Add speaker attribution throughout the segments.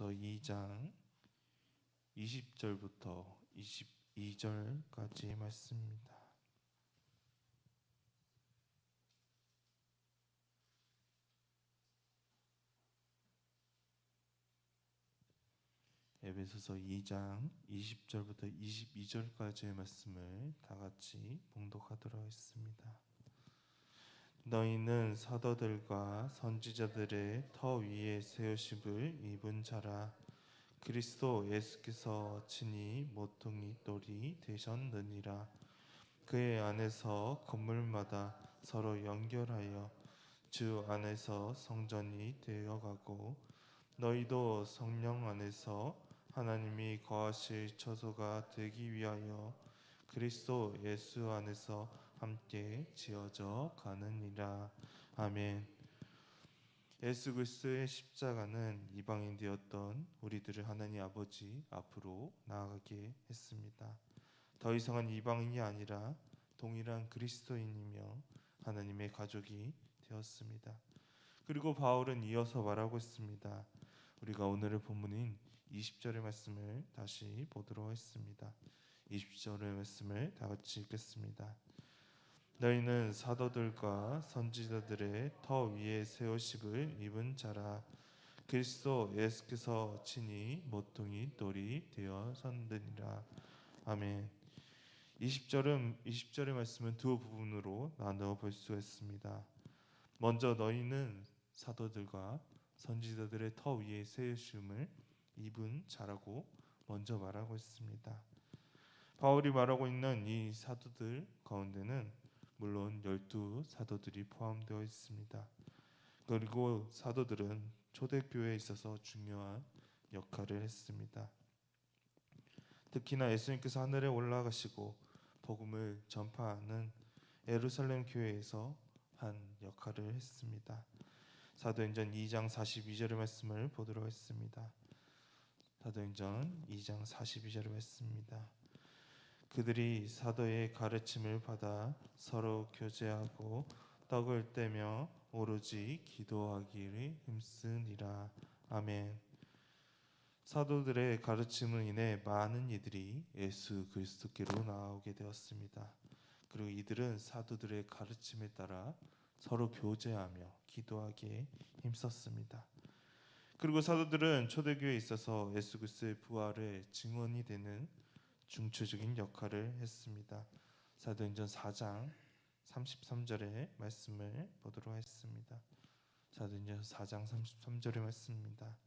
Speaker 1: 에베소서 2장 20절부터 22절까지 말씀입니다. 에베소서 2장 20절부터 22절까지의 말씀을 다 같이 봉독하도록 하겠습니다. 너희는 사도들과 선지자들의 터 위에 세우심을 입은 자라. 그리스도 예수께서 친히 모퉁이 돌이 되셨느니라. 그의 안에서 건물마다 서로 연결하여 주 안에서 성전이 되어가고, 너희도 성령 안에서 하나님이 거하실 처소가 되기 위하여 그리스도 예수 안에서 함께 지어져 가느니라. 아멘. 예수 그리스도의 십자가는 이방인 되었던 우리들을 하나님 아버지 앞으로 나아가게 했습니다. 더 이상은 이방인이 아니라 동일한 그리스도인이며 하나님의 가족이 되었습니다. 그리고 바울은 이어서 말하고 있습니다. 우리가 오늘의 본문인 20절의 말씀을 다시 보도록 하겠습니다. 20절의 말씀을 다 같이 읽겠습니다. 너희는 사도들과 선지자들의 터 위에 세우심을 입은 자라. 그리스도 예수께서 친히 모퉁이 돌이 되어섰느니라. 아멘. 20절의 말씀은 두 부분으로 나누어 볼 수 있습니다. 먼저 너희는 사도들과 선지자들의 터 위에 세우심을 입은 자라고 먼저 말하고 있습니다. 바울이 말하고 있는 이 사도들 가운데는 물론 12 사도들이 포함되어 있습니다. 그리고 사도들은 초대교회에 있어서 중요한 역할을 했습니다. 특히나 예수님께서 하늘에 올라가시고 복음을 전파하는 예루살렘 교회에서 한 역할을 했습니다. 사도행전 2장 42절의 말씀을 보도록 하겠습니다. 사도행전 2장 42절의 말씀입니다. 그들이 사도의 가르침을 받아 서로 교제하고 떡을 떼며 오로지 기도하기를 힘쓰니라. 아멘. 사도들의 가르침으로 인해 많은 이들이 예수 그리스도께로 나아오게 되었습니다. 그리고 이들은 사도들의 가르침에 따라 서로 교제하며 기도하기에 힘썼습니다. 그리고 사도들은 초대교회에 있어서 예수 그리스도의 부활의 증언이 되는 중추적인 역할을 했습니다. 사도행전 4장 33절의 말씀을 보도록 하겠습니다. 사도행전 4장 33절의 말씀입니다.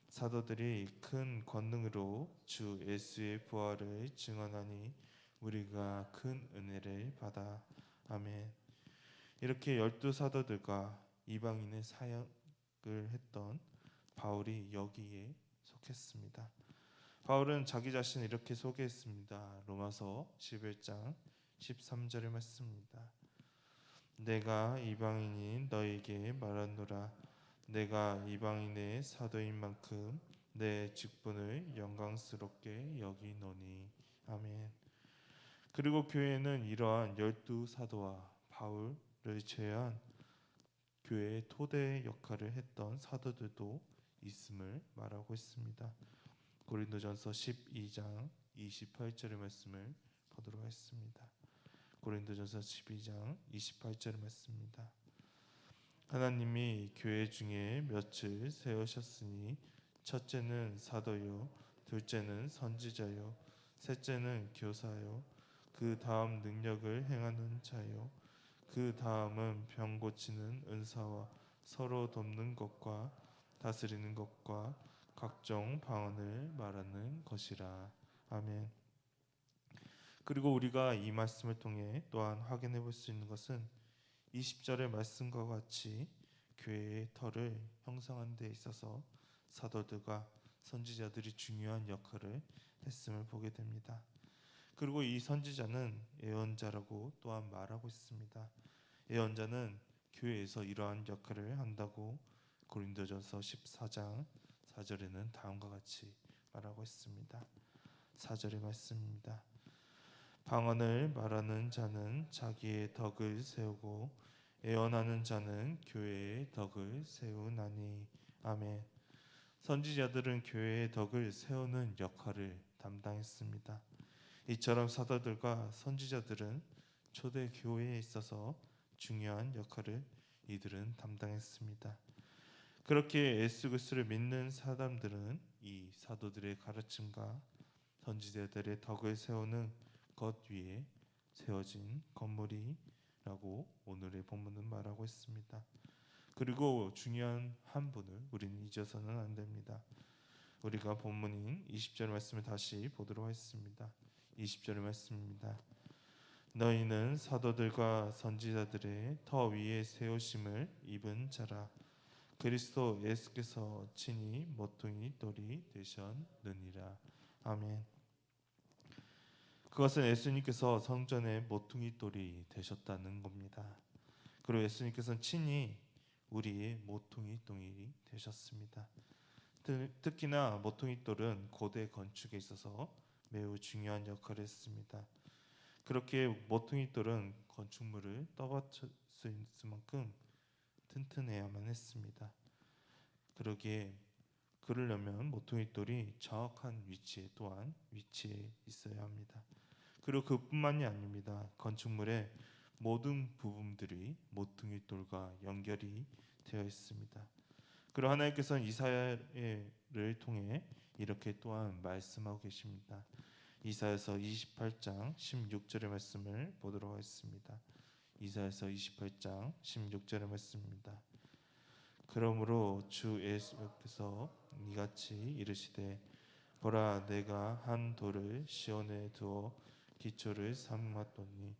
Speaker 1: 사도들이 큰 권능으로 주 예수의 부활을 증언하니 우리가 큰 은혜를 받아. 아멘. 이렇게 12 사도들과 이방인의 사역을 했던 바울이 여기에 속했습니다. 바울은 자기 자신을 이렇게 소개했습니다. 로마서 11장 13절의 말씀입니다. 내가 이방인인 너에게 말하노라. 내가 이방인의 사도인 만큼 내 직분을 영광스럽게 여기노니. 아멘. 그리고 교회에는 이러한 12 사도와 바울을 제외한 교회의 토대 역할을 했던 사도들도 있음을 말하고 있습니다. 고린도전서 12장 28절의 말씀을 보도록 하겠습니다. 고린도전서 12장 28절의 말씀입니다. 하나님이 교회 중에 몇을 세우셨으니 첫째는 사도요, 둘째는 선지자요, 셋째는 교사요, 그 다음 능력을 행하는 자요, 그 다음은 병 고치는 은사와 서로 돕는 것과 다스리는 것과 각종 방언을 말하는 것이라. 아멘. 그리고 우리가 이 말씀을 통해 또한 확인해 볼 수 있는 것은 20절의 말씀과 같이 교회의 터를 형성하는 데 있어서 사도들과 선지자들이 중요한 역할을 했음을 보게 됩니다. 그리고 이 선지자는 예언자라고 또한 말하고 있습니다. 예언자는 교회에서 이러한 역할을 한다고 고린도전서 14장 4절에는 다음과 같이 말하고 있습니다. 4절의 말씀입니다. 방언을 말하는 자는 자기의 덕을 세우고 예언하는 자는 교회의 덕을 세우나니. 아멘. 선지자들은 교회의 덕을 세우는 역할을 담당했습니다. 이처럼 사도들과 선지자들은 초대 교회에 있어서 중요한 역할을 이들은 담당했습니다. 그렇게 예수 그리스도를 믿는 사람들은 이 사도들의 가르침과 선지자들의 덕을 세우는 것 위에 세워진 건물이라고 오늘의 본문은 말하고 있습니다. 그리고 중요한 한 분을 우리는 잊어서는 안 됩니다. 우리가 본문인 20절 말씀을 다시 보도록 하겠습니다. 20절의 말씀입니다. 너희는 사도들과 선지자들의 터 위에 세우심을 입은 자라. 그리스도 예수께서 친히 모퉁이 돌이 되셨느니라. 아멘. 그것은 예수님께서 성전의 모퉁이 돌이 되셨다는 겁니다. 그리고 예수님께서는 친히 우리의 모퉁이 돌이 되셨습니다. 특히나 모퉁이 돌은 고대 건축에 있어서 매우 중요한 역할을 했습니다. 그렇게 모퉁이 돌은 건축물을 떠받칠 수 있을 만큼 튼튼해야만 했습니다. 그러려면 모퉁이 돌이 정확한 위치에 또한 위치해 있어야 합니다. 그리고 그뿐만이 아닙니다. 건축물의 모든 부분들이 모퉁이 돌과 연결이 되어 있습니다. 그리고 하나님께서는 이사야를 통해 이렇게 또한 말씀하고 계십니다. 이사야서 28장 16절의 말씀을 보도록 하겠습니다. 이사야서 28장 16절의 말씀입니다. 그러므로 주 예수께서 이같이 이르시되 보라 내가 한 돌을 시온에 두어 기초를 삼았더니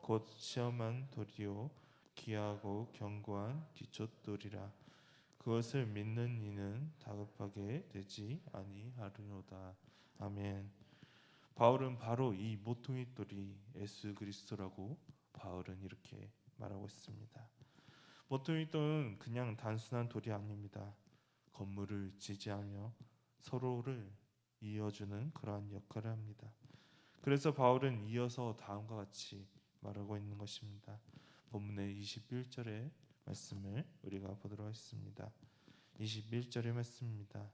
Speaker 1: 곧 시험한 돌이요 귀하고 견고한 기초돌이라. 그것을 믿는 이는 다급하게 되지 아니하리로다. 아멘. 바울은 바로 이 모퉁이 돌이 예수 그리스도라고 바울은 이렇게 말하고 있습니다. 모퉁이 돌은 그냥 단순한 돌이 아닙니다. 건물을 지지하며 서로를 이어주는 그러한 역할을 합니다. 그래서 바울은 이어서 다음과 같이 말하고 있는 것입니다. 본문의 21절의 말씀을 우리가 보도록 하겠습니다. 21절의 말씀입니다.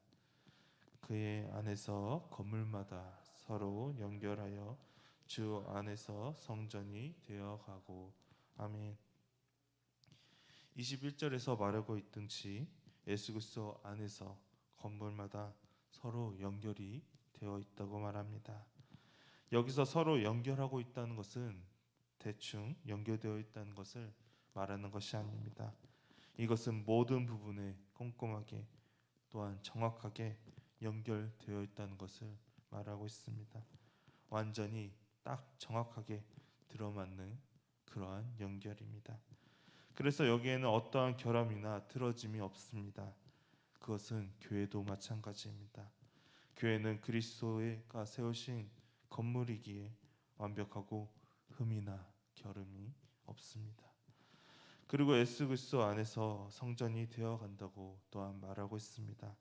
Speaker 1: 그의 안에서 건물마다 서로 연결하여 주 안에서 성전이 되어가고. 아멘. 21절에서 말하고 있듯이 예수 그리스도 안에서 건물마다 서로 연결이 되어 있다고 말합니다. 여기서 서로 연결하고 있다는 것은 대충 연결되어 있다는 것을 말하는 것이 아닙니다. 이것은 모든 부분에 꼼꼼하게 또한 정확하게 연결되어 있다는 것을 말하고 있습니다. 완전히 딱 정확하게 들어맞는 그러한 연결입니다. 그래서 여기에는 어떠한 결함이나 틀어짐이 없습니다. 그것은 교회도 마찬가지입니다. 교회는 그리스도가 세우신 건물이기에 완벽하고 흠이나 결음이 없습니다. 그리고 예수 그리스도 안에서 성전이 되어 간다고 또한 말하고 있습니다.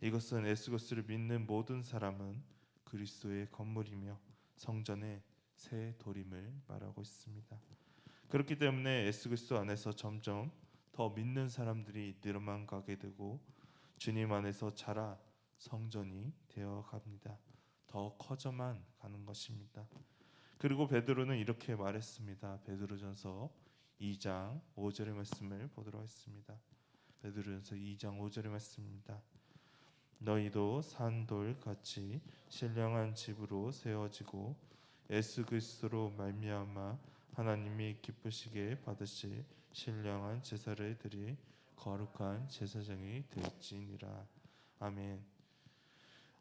Speaker 1: 이것은 예수 그리스도를 믿는 모든 사람은 그리스도의 건물이며 성전의 새 돌임을 말하고 있습니다. 그렇기 때문에 예수 그리스도 안에서 점점 더 믿는 사람들이 늘어만 가게 되고 주님 안에서 자라 성전이 되어 갑니다. 더 커져만 가는 것입니다. 그리고 베드로는 이렇게 말했습니다. 베드로전서 2장 5절의 말씀을 보도록 하겠습니다. 베드로전서 2장 5절의 말씀입니다. 너희도 산돌 같이 신령한 집으로 세워지고 예수 그리스도로 말미암아 하나님이 기쁘시게 받으실 신령한 제사를 드릴 거룩한 제사장이 될지니라. 아멘.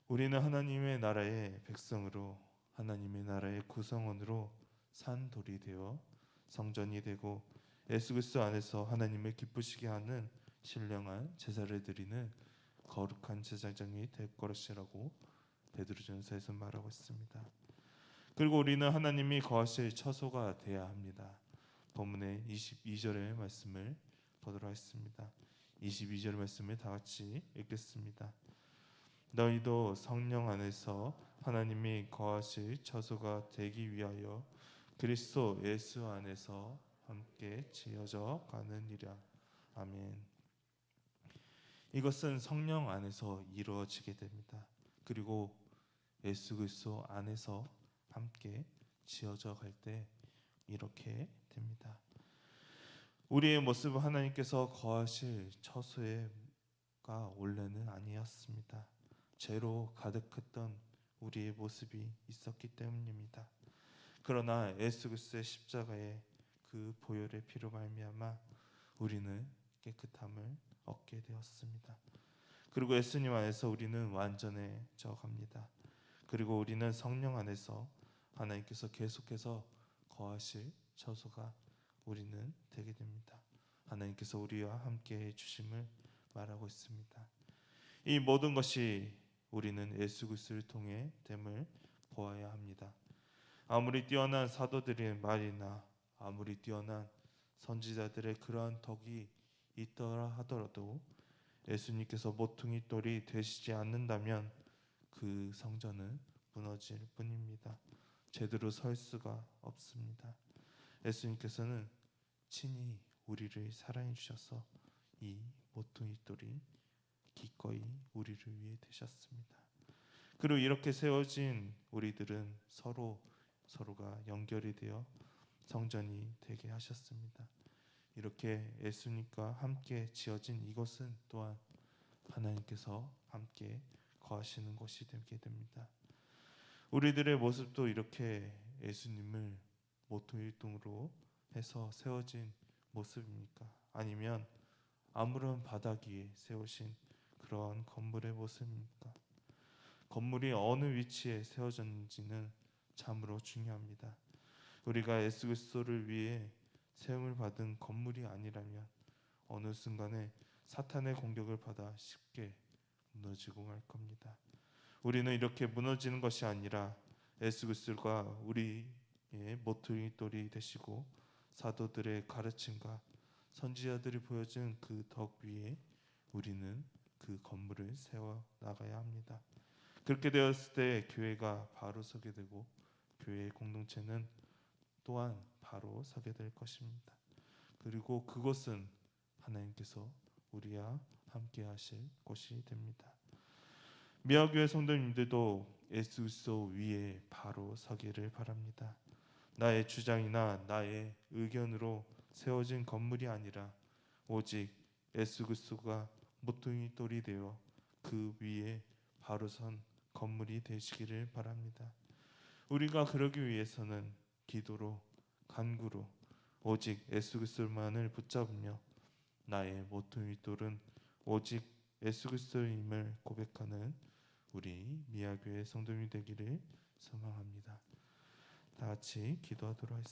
Speaker 1: 우리는 하나님의 나라의 백성으로 하나님의 나라의 구성원으로 산돌이 되어 성전이 되고 예수 그리스도 안에서 하나님을 기쁘시게 하는 신령한 제사를 드리는 거룩한 제사장이 될 것이라고 베드로전서에서 말하고 있습니다. 그리고 우리는 하나님이 거하실 처소가 되어야 합니다. 본문의 22절의 말씀을 보도록 하겠습니다. 22절 말씀을 다 같이 읽겠습니다. 너희도 성령 안에서 하나님이 거하실 처소가 되기 위하여 그리스도 예수 안에서 함께 지어져 가느니라. 아멘. 이것은 성령 안에서 이루어지게 됩니다. 그리고 예수 그리스도 안에서 함께 지어져 갈 때 이렇게 됩니다. 우리의 모습은 하나님께서 거하실 처소가 원래는 아니었습니다. 죄로 가득했던 우리의 모습이 있었기 때문입니다. 그러나 예수 그리스도의 십자가의 그 보혈의 피로 말미암아 우리는 깨끗함을 얻게 되었습니다. 그리고 예수님 안에서 우리는 완전해져 갑니다. 그리고 우리는 성령 안에서 하나님께서 계속해서 거하실 처소가 우리는 되게 됩니다. 하나님께서 우리와 함께 해주심을 말하고 있습니다. 이 모든 것이 우리는 예수 그리스도를 통해 됨을 보아야 합니다. 아무리 뛰어난 사도들의 말이나 아무리 뛰어난 선지자들의 그러한 덕이 있더라 하더라도 예수님께서 모퉁이 돌이 되시지 않는다면 그 성전은 무너질 뿐입니다. 제대로 설 수가 없습니다. 예수님께서는 친히 우리를 사랑해 주셔서 이 모퉁이 돌이 기꺼이 우리를 위해 되셨습니다. 그리고 이렇게 세워진 우리들은 서로가 연결이 되어 성전이 되게 하셨습니다. 이렇게 예수님과 함께 지어진 이곳은 또한 하나님께서 함께 거하시는 곳이 되게 됩니다. 우리들의 모습도 이렇게 예수님을 모퉁이돌로 해서 세워진 모습입니까? 아니면 아무런 바닥 위에 세우신 그러한 건물의 모습입니까? 건물이 어느 위치에 세워졌는지는 참으로 중요합니다. 우리가 예수 그리스도를 위해 세움을 받은 건물이 아니라면 어느 순간에 사탄의 공격을 받아 쉽게 무너지고 말 겁니다. 우리는 이렇게 무너지는 것이 아니라 예수 그리스도가 우리의 모퉁이돌이 되시고 사도들의 가르침과 선지자들이 보여준 그 덕 위에 우리는 그 건물을 세워 나가야 합니다. 그렇게 되었을 때 교회가 바로 서게 되고 교회의 공동체는 또한 바로 서게 될 것입니다. 그리고 그곳은 하나님께서 우리와 함께 하실 곳이 됩니다. 미아교회 성도님들도 예수 그리스도 위에 바로 서기를 바랍니다. 나의 주장이나 나의 의견으로 세워진 건물이 아니라 오직 예수 그리스도가 모퉁이 돌이 되어 그 위에 바로 선 건물이 되시기를 바랍니다. 우리가 그러기 위해서는 기도로 간구로 오직 예수 그리스도만을 붙잡으며 나의 모퉁이 돌은 오직 예수 그리스도임을 고백하는 우리 미아교회 성도님이 되기를 소망합니다. 다 같이 기도하도록 하겠습니다.